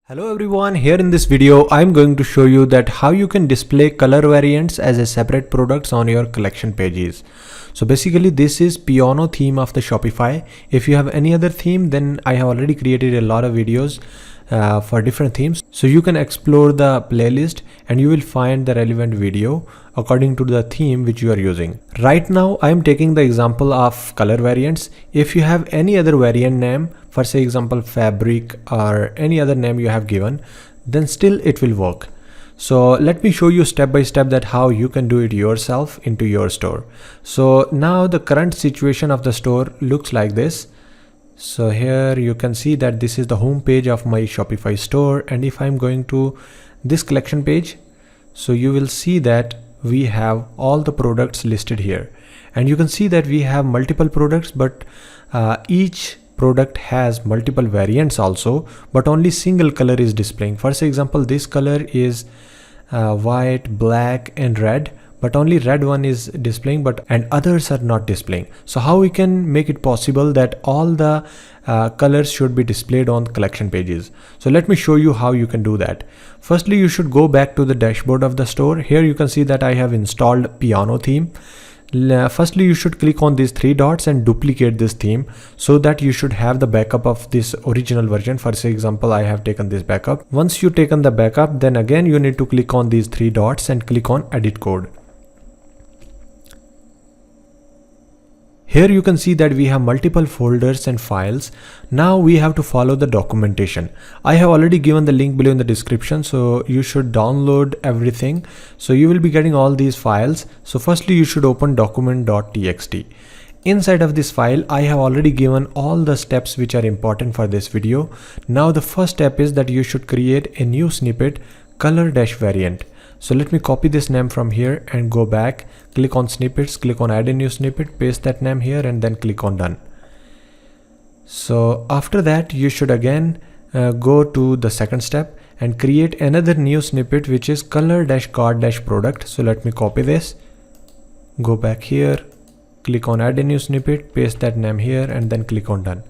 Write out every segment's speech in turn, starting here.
Hello everyone, here in this video I'm going to show you that how you can display color variants as a separate products on your collection pages. So basically this is piano theme of the Shopify. If you have any other theme, then I have already created a lot of videos for different themes. So you can explore the playlist and you will find the relevant video according to the theme which you are using. Right now I am taking the example of color variants. If you have any other variant name, for say example fabric or any other name you have given, then still it will work. So let me show you step by step that how you can do it yourself into your store. So now the current situation of the store looks like this. So here you can see that this is the home page of my Shopify store, and if I'm going to this collection page, so you will see that we have all the products listed here, and you can see that we have multiple products, but each product has multiple variants also, but only single color is displaying. For example, this color is white, black and red, but only red one is displaying, and others are not displaying. So how we can make it possible that all the colors should be displayed on collection pages? So let me show you how you can do that. Firstly, you should go back to the dashboard of the store. Here you can see that I have installed piano theme. Firstly, you should click on these three dots and duplicate this theme so that you should have the backup of this original version. For example, I have taken this backup. Once you taken the backup, then again you need to click on these three dots and click on edit code. Here you can see that we have multiple folders and files. Now we have to follow the documentation. I have already given the link below in the description, so you should download everything. So you will be getting all these files. So firstly you should open document.txt. Inside of this file I have already given all the steps which are important for this video. Now the first step is that you should create a new snippet, color-variant. So let me copy this name from here and go back, click on snippets, click on add a new snippet, paste that name here and then click on done. So after that you should again go to the second step and create another new snippet which is color-card-product. So let me copy this, go back here, click on add a new snippet, paste that name here and then click on done.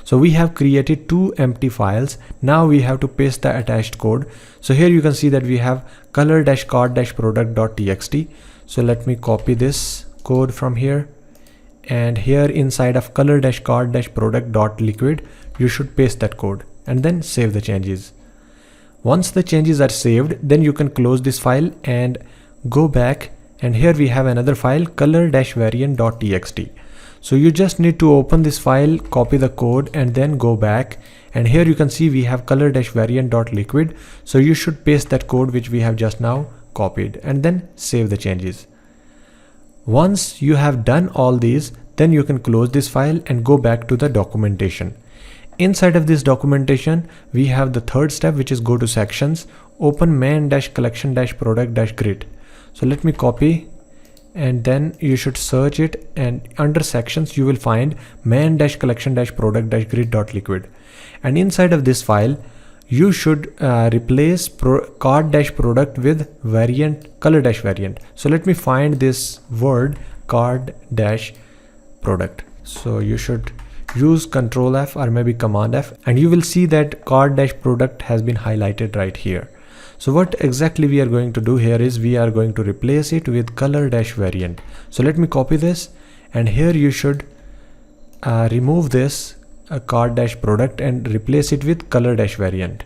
So we have created two empty files. Now we have to paste the attached code. So here you can see that we have color-card-product.txt. So let me copy this code from here, and here inside of color-card-product.liquid you should paste that code and then save the changes. Once the changes are saved, then you can close this file and go back, and here we have another file, color-variant.txt. So you just need to open this file, copy the code and then go back, and here you can see we have color-variant.liquid. So you should paste that code which we have just now copied and then save the changes. Once you have done all these, then you can close this file and go back to the documentation. Inside of this documentation we have the third step, which is go to sections, open main-collection-product-grid. So let me copy, and then you should search it, and under sections you will find main-collection-product-grid.liquid, and inside of this file you should replace card-product with variant, color-variant. So let me find this word card-product. So you should use Ctrl F or maybe Command F, and you will see that card-product has been highlighted right here. So what exactly we are going to do here is we are going to replace it with color-variant. So let me copy this, and here you should remove this card-product and replace it with color-variant.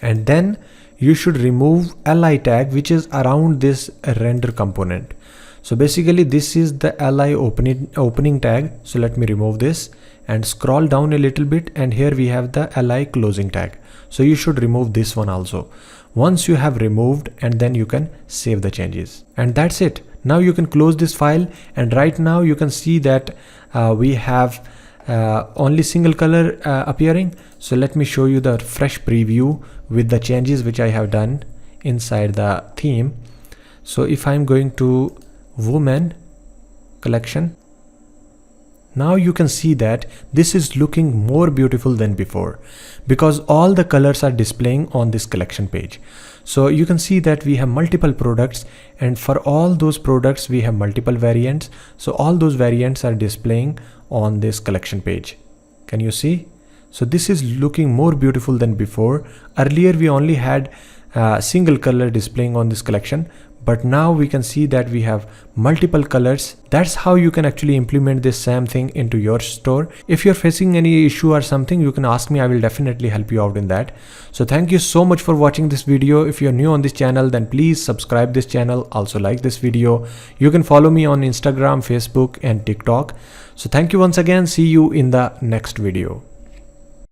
And then you should remove li tag which is around this render component. So basically this is the li opening tag. So let me remove this and scroll down a little bit, and here we have the li closing tag. So you should remove this one also. Once you have removed, and then you can save the changes, and that's it. Now you can close this file, and right now you can see that we have only single color appearing. So let me show you the fresh preview with the changes which I have done inside the theme. So if I'm going to women collection, now you can see that this is looking more beautiful than before because all the colors are displaying on this collection page. So you can see that we have multiple products, and for all those products we have multiple variants. So all those variants are displaying on this collection page. Can you see? So this is looking more beautiful than before. Earlier we only had single color displaying on this collection, but now we can see that we have multiple colors. That's how you can actually implement this same thing into your store. If you're facing any issue or something, you can ask me. I will definitely help you out in that. So thank you so much for watching this video. If you're new on this channel, then please subscribe this channel. Also like this video. You can follow me on Instagram, Facebook and TikTok. So thank you once again. See you in the next video.